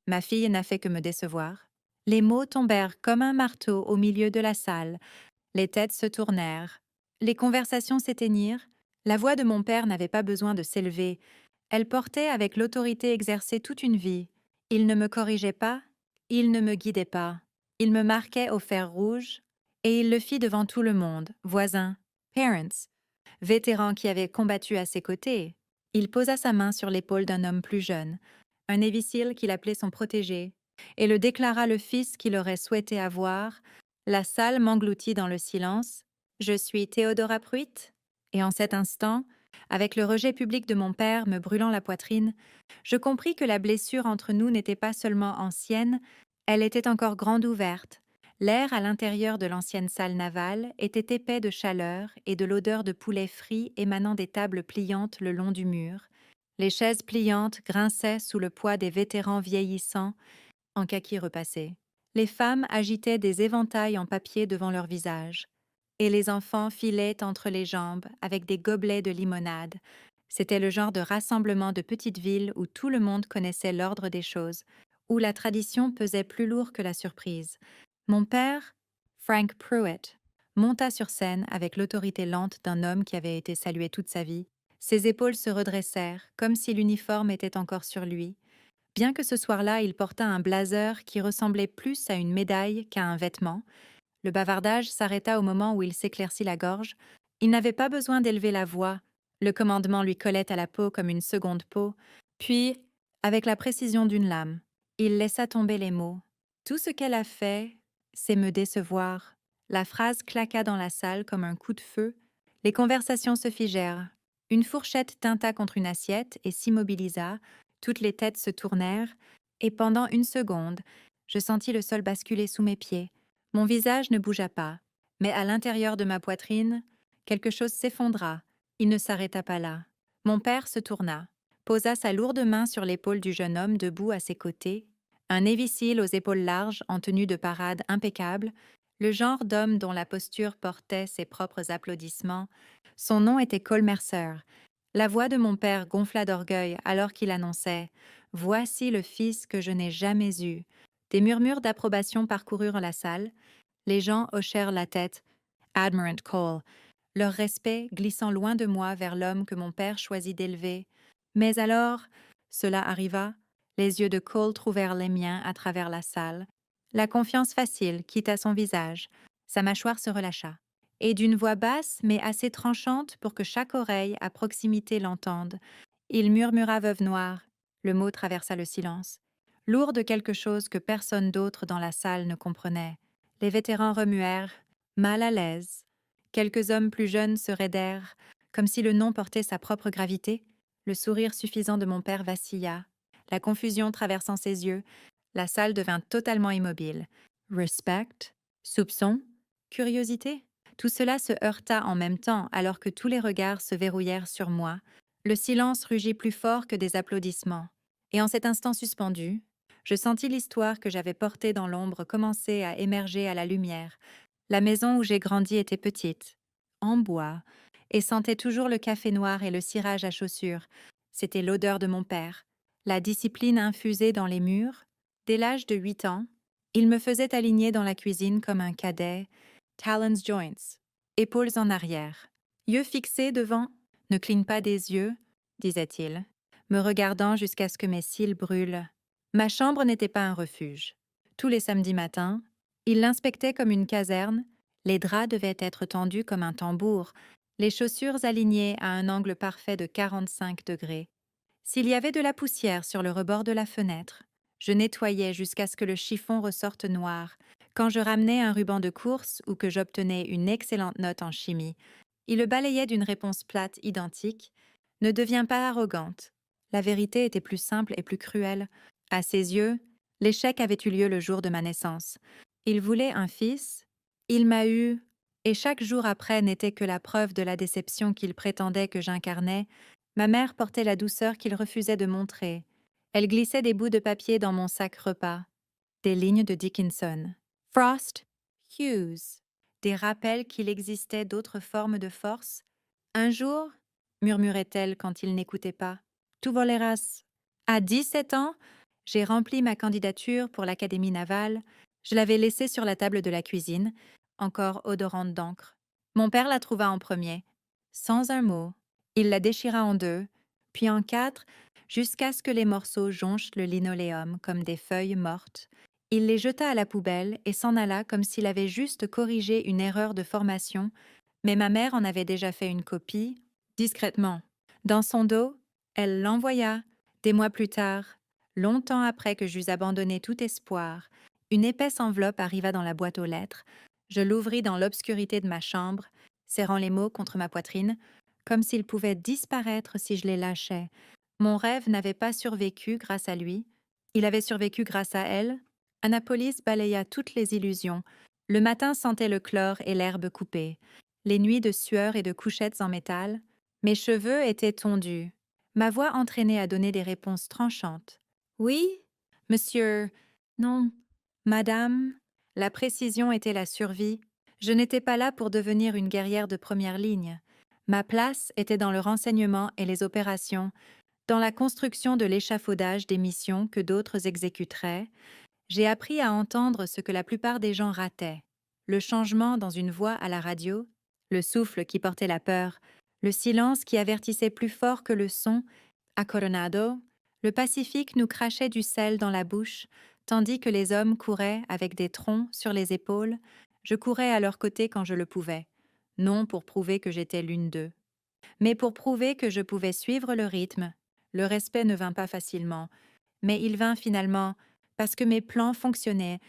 Ma fille n'a fait que me décevoir. Les mots tombèrent comme un marteau au milieu de la salle. Les têtes se tournèrent. Les conversations s'éteignirent. La voix de mon père n'avait pas besoin de s'élever. Elle portait avec l'autorité exercée toute une vie. Il ne me corrigeait pas, il ne me guidait pas. Il me marquait au fer rouge, et il le fit devant tout le monde, voisins, parents, vétérans qui avaient combattu à ses côtés. Il posa sa main sur l'épaule d'un homme plus jeune, un Navy SEAL qu'il appelait son protégé, et le déclara le fils qu'il aurait souhaité avoir. La salle m'engloutit dans le silence. Je suis Théodora Pruitt, et en cet instant, avec le rejet public de mon père me brûlant la poitrine, je compris que la blessure entre nous n'était pas seulement ancienne, elle était encore grande ouverte. L'air à l'intérieur de l'ancienne salle navale était épais de chaleur et de l'odeur de poulet frit émanant des tables pliantes le long du mur. Les chaises pliantes grinçaient sous le poids des vétérans vieillissants en kaki repassé. Les femmes agitaient des éventails en papier devant leur visage. Et les enfants filaient entre les jambes avec des gobelets de limonade. C'était le genre de rassemblement de petites villes où tout le monde connaissait l'ordre des choses, où la tradition pesait plus lourd que la surprise. Mon père, Frank Pruitt, monta sur scène avec l'autorité lente d'un homme qui avait été salué toute sa vie. Ses épaules se redressèrent, comme si l'uniforme était encore sur lui. Bien que ce soir-là, il portât un blazer qui ressemblait plus à une médaille qu'à un vêtement, le bavardage s'arrêta au moment où il s'éclaircit la gorge. Il n'avait pas besoin d'élever la voix. Le commandement lui collait à la peau comme une seconde peau. Puis, avec la précision d'une lame, il laissa tomber les mots. Tout ce qu'elle a fait, c'est me décevoir. La phrase claqua dans la salle comme un coup de feu. Les conversations se figèrent. Une fourchette tinta contre une assiette et s'immobilisa. Toutes les têtes se tournèrent. Et pendant une seconde, je sentis le sol basculer sous mes pieds. Mon visage ne bougea pas, mais à l'intérieur de ma poitrine, quelque chose s'effondra. Il ne s'arrêta pas là. Mon père se tourna, posa sa lourde main sur l'épaule du jeune homme debout à ses côtés, un Navy SEAL aux épaules larges en tenue de parade impeccable, le genre d'homme dont la posture portait ses propres applaudissements. Son nom était Cole Mercer. La voix de mon père gonfla d'orgueil alors qu'il annonçait « Voici le fils que je n'ai jamais eu ». Des murmures d'approbation parcoururent la salle. Les gens hochèrent la tête. Admirant Cole, leur respect glissant loin de moi vers l'homme que mon père choisit d'élever. Mais alors, cela arriva. Les yeux de Cole trouvèrent les miens à travers la salle. La confiance facile quitta son visage. Sa mâchoire se relâcha. Et d'une voix basse, mais assez tranchante pour que chaque oreille à proximité l'entende, il murmura veuve noire. Le mot traversa le silence. Lourd de quelque chose que personne d'autre dans la salle ne comprenait. Les vétérans remuèrent, mal à l'aise. Quelques hommes plus jeunes se raidèrent, comme si le nom portait sa propre gravité. Le sourire suffisant de mon père vacilla. La confusion traversant ses yeux, la salle devint totalement immobile. Respect, soupçon, curiosité. Tout cela se heurta en même temps alors que tous les regards se verrouillèrent sur moi. Le silence rugit plus fort que des applaudissements. Et en cet instant suspendu, je sentis l'histoire que j'avais portée dans l'ombre commencer à émerger à la lumière. La maison où j'ai grandi était petite, en bois, et sentait toujours le café noir et le cirage à chaussures. C'était l'odeur de mon père, la discipline infusée dans les murs. Dès l'âge de 8 ans, il me faisait aligner dans la cuisine comme un cadet, talons joints, épaules en arrière, yeux fixés devant. Ne cligne pas des yeux, disait-il, me regardant jusqu'à ce que mes cils brûlent. Ma chambre n'était pas un refuge. Tous les samedis matins, il l'inspectait comme une caserne, les draps devaient être tendus comme un tambour, les chaussures alignées à un angle parfait de 45 degrés. S'il y avait de la poussière sur le rebord de la fenêtre, je nettoyais jusqu'à ce que le chiffon ressorte noir. Quand je ramenais un ruban de course ou que j'obtenais une excellente note en chimie, il le balayait d'une réponse plate identique. Ne deviens pas arrogante. La vérité était plus simple et plus cruelle. À ses yeux, l'échec avait eu lieu le jour de ma naissance. Il voulait un fils, il m'a eu, et chaque jour après n'était que la preuve de la déception qu'il prétendait que j'incarnais. Ma mère portait la douceur qu'il refusait de montrer. Elle glissait des bouts de papier dans mon sac repas. Des lignes de Dickinson. Frost, Hughes. Des rappels qu'il existait d'autres formes de force. Un jour, murmurait-elle quand il n'écoutait pas, tu voleras. À 17 ans, J'ai rempli ma candidature pour l'Académie navale. Je l'avais laissée sur la table de la cuisine, encore odorante d'encre. Mon père la trouva en premier. Sans un mot, il la déchira en deux, puis en quatre, jusqu'à ce que les morceaux jonchent le linoléum comme des feuilles mortes. Il les jeta à la poubelle et s'en alla comme s'il avait juste corrigé une erreur de formation, mais ma mère en avait déjà fait une copie, discrètement. Dans son dos, elle l'envoya, des mois plus tard, longtemps après que j'eus abandonné tout espoir. Une épaisse enveloppe arriva dans la boîte aux lettres. Je l'ouvris dans l'obscurité de ma chambre, serrant les mots contre ma poitrine, comme s'ils pouvaient disparaître si je les lâchais. Mon rêve n'avait pas survécu grâce à lui. Il avait survécu grâce à elle. Annapolis balaya toutes les illusions. Le matin sentait le chlore et l'herbe coupée. Les nuits de sueur et de couchettes en métal. Mes cheveux étaient tondus. Ma voix entraînait à donner des réponses tranchantes. Oui, monsieur. Non, madame. La précision était la survie. Je n'étais pas là pour devenir une guerrière de première ligne. Ma place était dans le renseignement et les opérations, dans la construction de l'échafaudage des missions que d'autres exécuteraient. J'ai appris à entendre ce que la plupart des gens rataient. Le changement dans une voix à la radio, le souffle qui portait la peur, le silence qui avertissait plus fort que le son. À Coronado, le Pacifique nous crachait du sel dans la bouche, tandis que les hommes couraient avec des troncs sur les épaules. Je courais à leur côté quand je le pouvais, non pour prouver que j'étais l'une d'eux, mais pour prouver que je pouvais suivre le rythme. Le respect ne vint pas facilement, mais il vint finalement parce que mes plans fonctionnaient,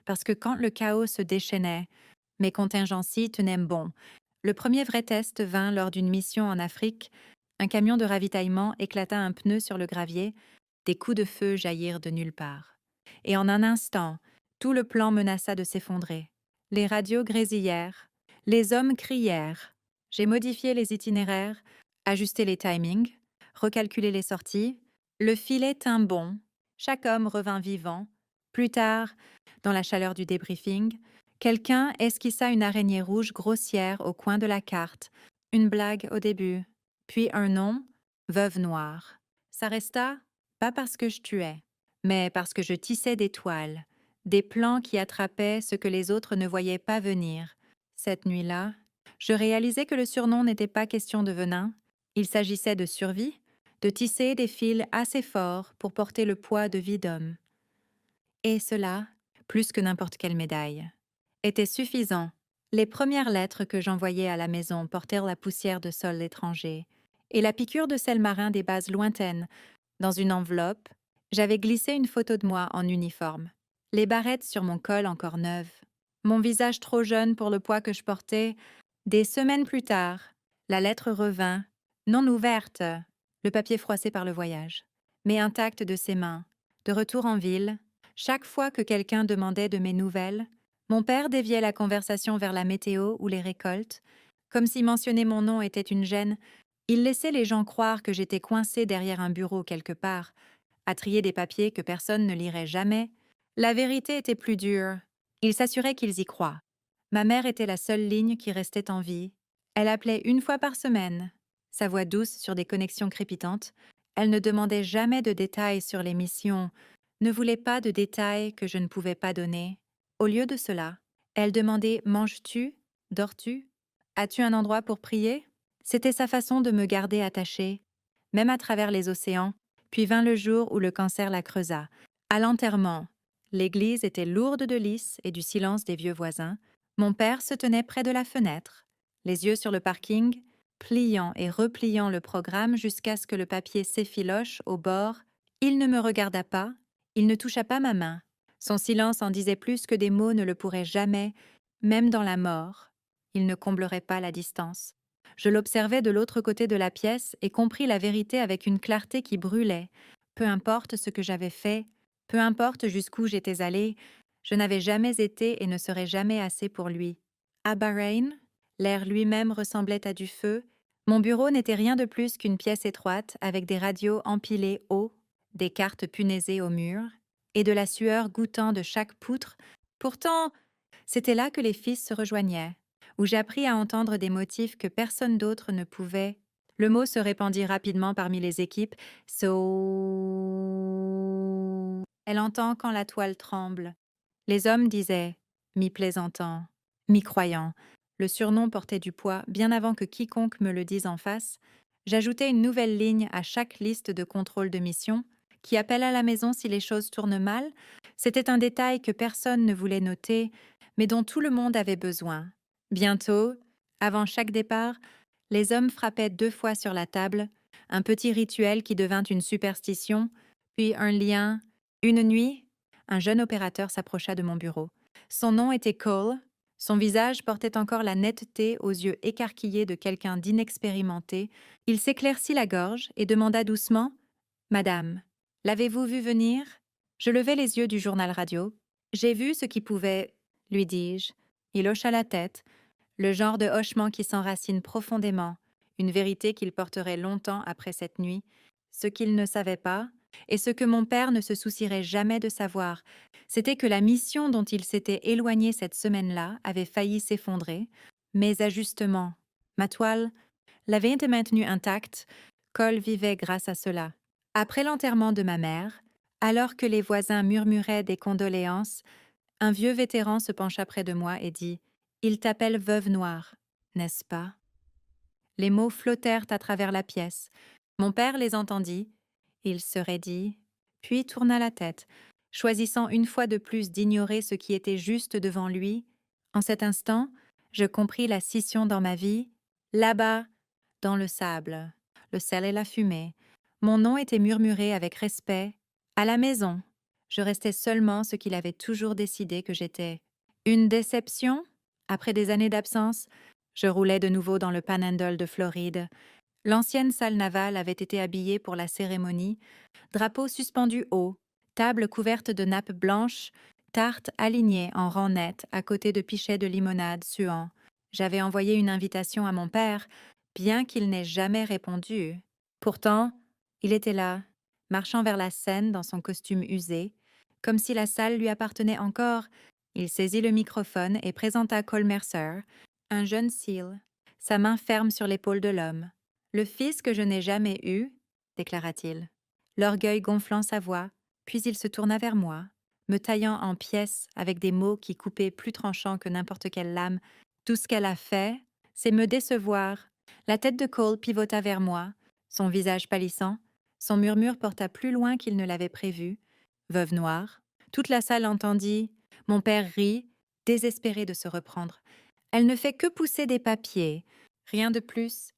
parce que quand le chaos se déchaînait, mes contingencies tenaient bon. Le premier vrai test vint lors d'une mission en Afrique. Un camion de ravitaillement éclata un pneu sur le gravier, des coups de feu jaillirent de nulle part. Et en un instant, tout le plan menaça de s'effondrer. Les radios grésillèrent, les hommes crièrent. J'ai modifié les itinéraires, ajusté les timings, recalculé les sorties. Le filet tint bon. Chaque homme revint vivant. Plus tard, dans la chaleur du débriefing, quelqu'un esquissa une araignée rouge grossière au coin de la carte, une blague au début, puis un nom, Veuve Noire. Ça resta, pas parce que je tuais, mais parce que je tissais des toiles, des plans qui attrapaient ce que les autres ne voyaient pas venir. Cette nuit-là, je réalisais que le surnom n'était pas question de venin, il s'agissait de survie, de tisser des fils assez forts pour porter le poids de vie d'homme. Et cela, plus que n'importe quelle médaille, était suffisant. Les premières lettres que j'envoyais à la maison portèrent la poussière de sol étranger, et la piqûre de sel marin des bases lointaines. Dans une enveloppe, j'avais glissé une photo de moi en uniforme, les barrettes sur mon col encore neuves, mon visage trop jeune pour le poids que je portais. Des semaines plus tard, la lettre revint, non ouverte, le papier froissé par le voyage, mais intact de ses mains. De retour en ville, chaque fois que quelqu'un demandait de mes nouvelles, mon père déviait la conversation vers la météo ou les récoltes. Comme si mentionner mon nom était une gêne, il laissait les gens croire que j'étais coincée derrière un bureau quelque part, à trier des papiers que personne ne lirait jamais. La vérité était plus dure. Il s'assurait qu'ils y croient. Ma mère était la seule ligne qui restait en vie. Elle appelait une fois par semaine. Sa voix douce sur des connexions crépitantes. Elle ne demandait jamais de détails sur les missions, ne voulait pas de détails que je ne pouvais pas donner. Au lieu de cela, elle demandait « Manges-tu? Dors-tu? As-tu un endroit pour prier ?» C'était sa façon de me garder attachée, même à travers les océans. Puis vint le jour où le cancer la creusa. À l'enterrement, l'église était lourde de lys et du silence des vieux voisins. Mon père se tenait près de la fenêtre, les yeux sur le parking, pliant et repliant le programme jusqu'à ce que le papier s'effiloche au bord. Il ne me regarda pas, il ne toucha pas ma main. Son silence en disait plus que des mots ne le pourraient jamais, même dans la mort. Il ne comblerait pas la distance. Je l'observais de l'autre côté de la pièce et compris la vérité avec une clarté qui brûlait. Peu importe ce que j'avais fait, peu importe jusqu'où j'étais allée, je n'avais jamais été et ne serais jamais assez pour lui. À Bahreïn, l'air lui-même ressemblait à du feu. Mon bureau n'était rien de plus qu'une pièce étroite avec des radios empilées haut, des cartes punaisées au mur, et de la sueur goûtant de chaque poutre. Pourtant, c'était là que les fils se rejoignaient, où j'appris à entendre des motifs que personne d'autre ne pouvait. Le mot se répandit rapidement parmi les équipes. Elle entend quand la toile tremble. Les hommes disaient, mi-plaisantant, mi-croyant. Le surnom portait du poids bien avant que quiconque me le dise en face. J'ajoutais une nouvelle ligne à chaque liste de contrôle de mission, qui appelle à la maison si les choses tournent mal. C'était un détail que personne ne voulait noter, mais dont tout le monde avait besoin. Bientôt, avant chaque départ, les hommes frappaient 2 fois sur la table, un petit rituel qui devint une superstition, puis un lien. Une nuit, un jeune opérateur s'approcha de mon bureau. Son nom était Cole. Son visage portait encore la netteté aux yeux écarquillés de quelqu'un d'inexpérimenté. Il s'éclaircit la gorge et demanda doucement « Madame, l'avez-vous vu venir ?» Je levai les yeux du journal radio. « J'ai vu ce qui pouvait, » lui dis-je. Il hocha la tête, le genre de hochement qui s'enracine profondément, une vérité qu'il porterait longtemps après cette nuit, ce qu'il ne savait pas, et ce que mon père ne se soucierait jamais de savoir, c'était que la mission dont il s'était éloigné cette semaine-là avait failli s'effondrer. Mes ajustements, ma toile, l'avaient été maintenue intacte. Cole vivait grâce à cela. Après l'enterrement de ma mère, alors que les voisins murmuraient des condoléances, un vieux vétéran se pencha près de moi et dit « Il t'appelle Veuve Noire, n'est-ce pas ?» Les mots flottèrent à travers la pièce. Mon père les entendit. Il se raidit, puis tourna la tête, choisissant une fois de plus d'ignorer ce qui était juste devant lui. En cet instant, je compris la scission dans ma vie. Là-bas, dans le sable, le sel et la fumée, mon nom était murmuré avec respect. À la maison, je restais seulement ce qu'il avait toujours décidé que j'étais. Une déception? Après des années d'absence, je roulais de nouveau dans le Panhandle de Floride. L'ancienne salle navale avait été habillée pour la cérémonie, drapeau suspendu haut, table couverte de nappes blanches, tartes alignées en rang net à côté de pichets de limonade suants. J'avais envoyé une invitation à mon père, bien qu'il n'ait jamais répondu. Pourtant, il était là, marchant vers la scène dans son costume usé, comme si la salle lui appartenait encore. Il saisit le microphone et présenta Cole Mercer, un jeune SEAL, sa main ferme sur l'épaule de l'homme. « Le fils que je n'ai jamais eu, » déclara-t-il, l'orgueil gonflant sa voix, puis il se tourna vers moi, me taillant en pièces avec des mots qui coupaient plus tranchants que n'importe quelle lame. « Tout ce qu'elle a fait, c'est me décevoir. » La tête de Cole pivota vers moi, son visage pâlissant. Son murmure porta plus loin qu'il ne l'avait prévu. « Veuve Noire. » Toute la salle entendit. Mon père rit, désespéré de se reprendre. « Elle ne fait que pousser des papiers. Rien de plus. »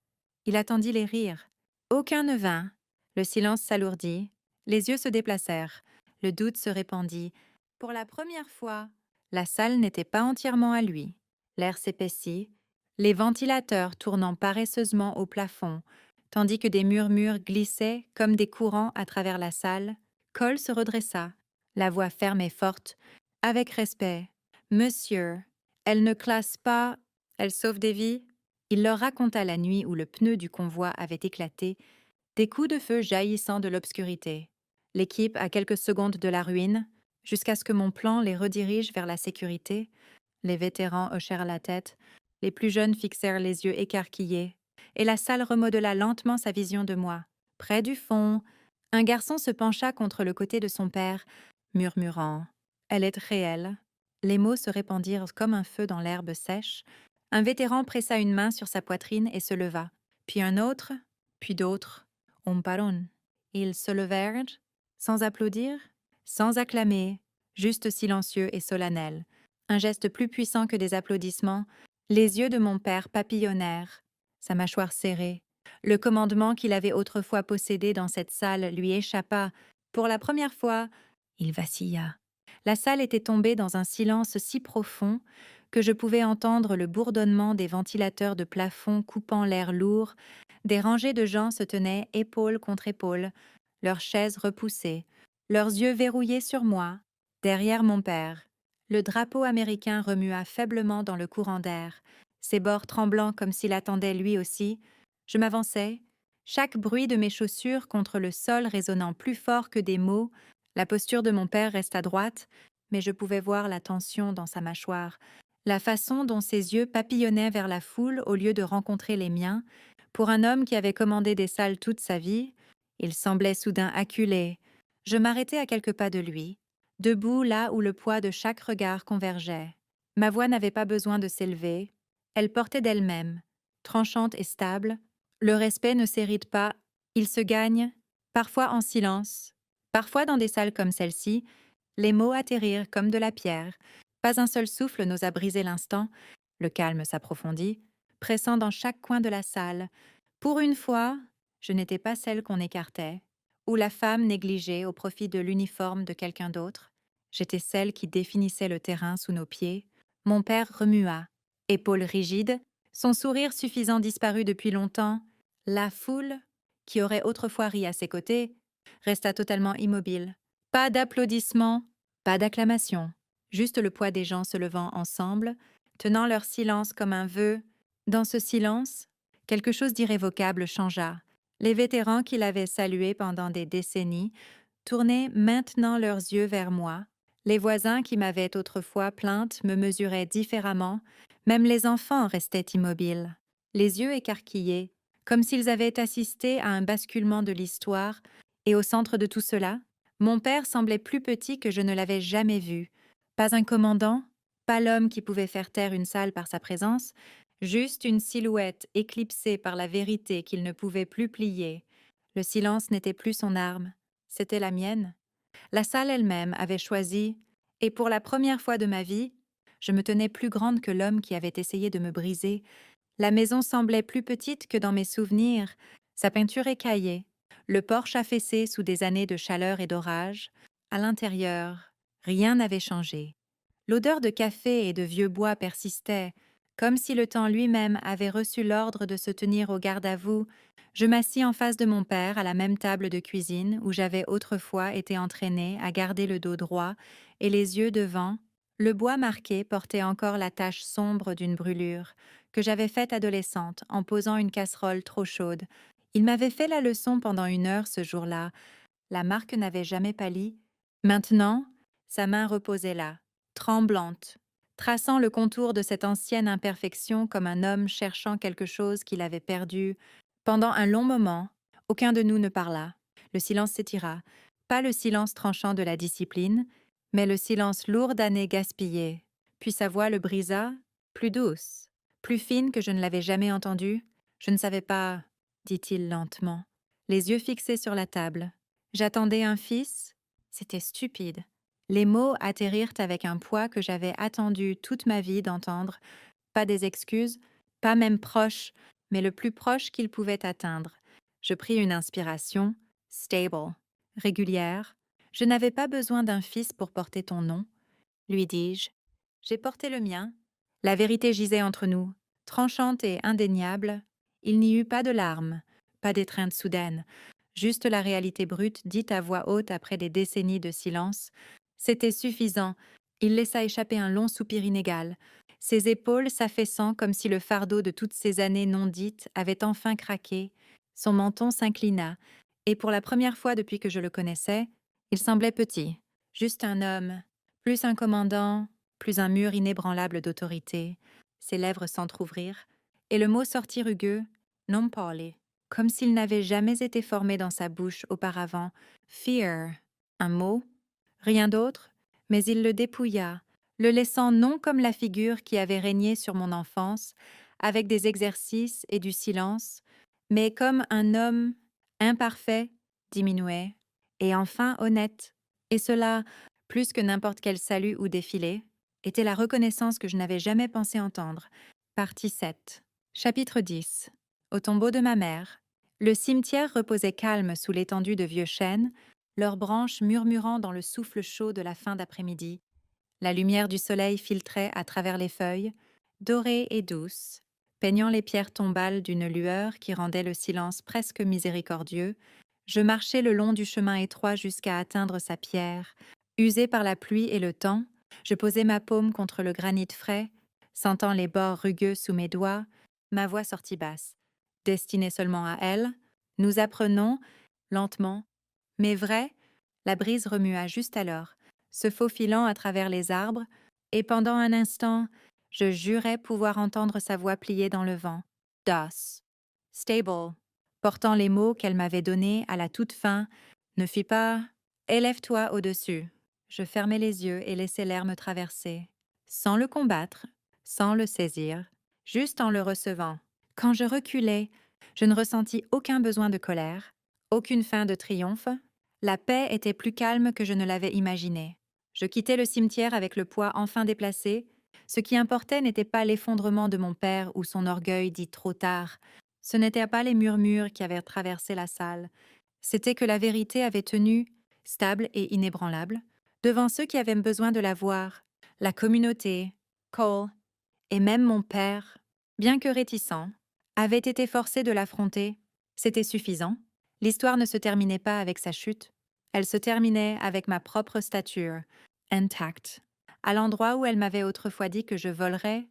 Il attendit les rires. Aucun ne vint. Le silence s'alourdit. Les yeux se déplacèrent. Le doute se répandit. Pour la première fois, la salle n'était pas entièrement à lui. L'air s'épaissit, les ventilateurs tournant paresseusement au plafond, tandis que des murmures glissaient comme des courants à travers la salle. Cole se redressa, la voix ferme et forte, avec respect. « Monsieur, elle ne classe pas, elle sauve des vies ?» Il leur raconta la nuit où le pneu du convoi avait éclaté, des coups de feu jaillissant de l'obscurité. L'équipe à quelques secondes de la ruine, jusqu'à ce que mon plan les redirige vers la sécurité. Les vétérans hochèrent la tête, les plus jeunes fixèrent les yeux écarquillés, et la salle remodela lentement sa vision de moi. Près du fond, un garçon se pencha contre le côté de son père, murmurant « Elle est réelle ». Les mots se répandirent comme un feu dans l'herbe sèche. Un vétéran pressa une main sur sa poitrine et se leva. Puis un autre, puis d'autres. Un parón. Ils se levèrent, sans applaudir, sans acclamer, juste silencieux et solennels. Un geste plus puissant que des applaudissements. Les yeux de mon père papillonnèrent, sa mâchoire serrée. Le commandement qu'il avait autrefois possédé dans cette salle lui échappa. Pour la première fois, il vacilla. La salle était tombée dans un silence si profond que je pouvais entendre le bourdonnement des ventilateurs de plafond coupant l'air lourd. Des rangées de gens se tenaient épaule contre épaule, leurs chaises repoussées, leurs yeux verrouillés sur moi, derrière mon père. Le drapeau américain remua faiblement dans le courant d'air, ses bords tremblant comme s'il attendait lui aussi. Je m'avançai, chaque bruit de mes chaussures contre le sol résonnant plus fort que des mots. La posture de mon père resta droite, mais je pouvais voir la tension dans sa mâchoire, la façon dont ses yeux papillonnaient vers la foule au lieu de rencontrer les miens. Pour un homme qui avait commandé des salles toute sa vie, il semblait soudain acculé. Je m'arrêtai à quelques pas de lui. debout là où le poids de chaque regard convergeait. Ma voix n'avait pas besoin de s'élever, elle portait d'elle-même, tranchante et stable. Le respect ne s'hérite pas, il se gagne, parfois en silence, parfois dans des salles comme celle-ci, les mots atterrirent comme de la pierre. Pas un seul souffle n'osa briser l'instant, le calme s'approfondit, pressant dans chaque coin de la salle. Pour une fois, je n'étais pas celle qu'on écartait, ou la femme négligée au profit de l'uniforme de quelqu'un d'autre. J'étais celle qui définissait le terrain sous nos pieds. Mon père remua, épaules rigides, son sourire suffisant disparut depuis longtemps. La foule, qui aurait autrefois ri à ses côtés, resta totalement immobile. Pas d'applaudissements, pas d'acclamations, juste le poids des gens se levant ensemble, tenant leur silence comme un vœu. Dans ce silence, quelque chose d'irrévocable changea. Les vétérans qui l'avaient salué pendant des décennies tournaient maintenant leurs yeux vers moi. Les voisins qui m'avaient autrefois plainte me mesuraient différemment. Même les enfants restaient immobiles, les yeux écarquillés, comme s'ils avaient assisté à un basculement de l'histoire. Et au centre de tout cela, mon père semblait plus petit que je ne l'avais jamais vu. Pas un commandant, pas l'homme qui pouvait faire taire une salle par sa présence, juste une silhouette éclipsée par la vérité qu'il ne pouvait plus plier. Le silence n'était plus son arme, c'était la mienne. La salle elle-même avait choisi, et pour la première fois de ma vie, je me tenais plus grande que l'homme qui avait essayé de me briser. La maison semblait plus petite que dans mes souvenirs, sa peinture écaillée, le porche affaissé sous des années de chaleur et d'orage. À l'intérieur, rien n'avait changé. L'odeur de café et de vieux bois persistait, comme si le temps lui-même avait reçu l'ordre de se tenir au garde-à-vous. Je m'assis en face de mon père à la même table de cuisine où j'avais autrefois été entraînée à garder le dos droit et les yeux devant. Le bois marqué portait encore la tache sombre d'une brûlure que j'avais faite adolescente en posant une casserole trop chaude. Il m'avait fait la leçon pendant 1 heure ce jour-là. La marque n'avait jamais pâli. Maintenant, sa main reposait là, tremblante, traçant le contour de cette ancienne imperfection comme un homme cherchant quelque chose qu'il avait perdu. Pendant un long moment, aucun de nous ne parla. Le silence s'étira, pas le silence tranchant de la discipline, mais le silence lourd d'années gaspillées. Puis sa voix le brisa, plus douce, plus fine que je ne l'avais jamais entendue. Je ne savais pas, dit-il lentement, les yeux fixés sur la table. J'attendais un fils. C'était stupide. Les mots atterrirent avec un poids que j'avais attendu toute ma vie d'entendre. Pas des excuses, pas même proches, mais le plus proche qu'il pouvait atteindre. Je pris une inspiration, stable, régulière. Je n'avais pas besoin d'un fils pour porter ton nom, lui dis-je. J'ai porté le mien. La vérité gisait entre nous, tranchante et indéniable. Il n'y eut pas de larmes, pas d'étreinte soudaine, juste la réalité brute dite à voix haute après des décennies de silence. C'était suffisant. Il laissa échapper un long soupir inégal, ses épaules s'affaissant comme si le fardeau de toutes ces années non dites avait enfin craqué. Son menton s'inclina, et pour la première fois depuis que je le connaissais, il semblait petit, juste un homme, plus un commandant, plus un mur inébranlable d'autorité. Ses lèvres s'entr'ouvrirent, et le mot sortit rugueux, non parler, comme s'il n'avait jamais été formé dans sa bouche auparavant. Fear, un mot, rien d'autre, mais il le dépouilla, le laissant non comme la figure qui avait régné sur mon enfance, avec des exercices et du silence, mais comme un homme imparfait, diminué, et enfin honnête. Et cela, plus que n'importe quel salut ou défilé, était la reconnaissance que je n'avais jamais pensé entendre. Partie 7. Chapitre 10. Au tombeau de ma mère. Le cimetière reposait calme sous l'étendue de vieux chênes, leurs branches murmurant dans le souffle chaud de la fin d'après-midi. La lumière du soleil filtrait à travers les feuilles, dorée et douce, peignant les pierres tombales d'une lueur qui rendait le silence presque miséricordieux. Je marchai le long du chemin étroit jusqu'à atteindre sa pierre. Usée par la pluie et le temps, je posai ma paume contre le granit frais, sentant les bords rugueux sous mes doigts. Ma voix sortit basse. Destinée seulement à elle, nous apprenons, lentement, mais vrai, la brise remua juste alors, se faufilant à travers les arbres, et pendant un instant, je jurais pouvoir entendre sa voix plier dans le vent. Das. Stable, portant les mots qu'elle m'avait donnés à la toute fin, ne fit pas « Élève-toi au-dessus ». Je fermai les yeux et laissai l'air me traverser, sans le combattre, sans le saisir, juste en le recevant. Quand je reculai, je ne ressentis aucun besoin de colère, aucune fin de triomphe. La paix était plus calme que je ne l'avais imaginé. Je quittai le cimetière avec le poids enfin déplacé. Ce qui importait n'était pas l'effondrement de mon père ou son orgueil dit trop tard. Ce n'étaient pas les murmures qui avaient traversé la salle. C'était que la vérité avait tenu, stable et inébranlable, devant ceux qui avaient besoin de la voir, la communauté, Cole, et même mon père, bien que réticent, avait été forcé de l'affronter. C'était suffisant. L'histoire ne se terminait pas avec sa chute. Elle se terminait avec ma propre stature, intacte, à l'endroit où elle m'avait autrefois dit que je volerais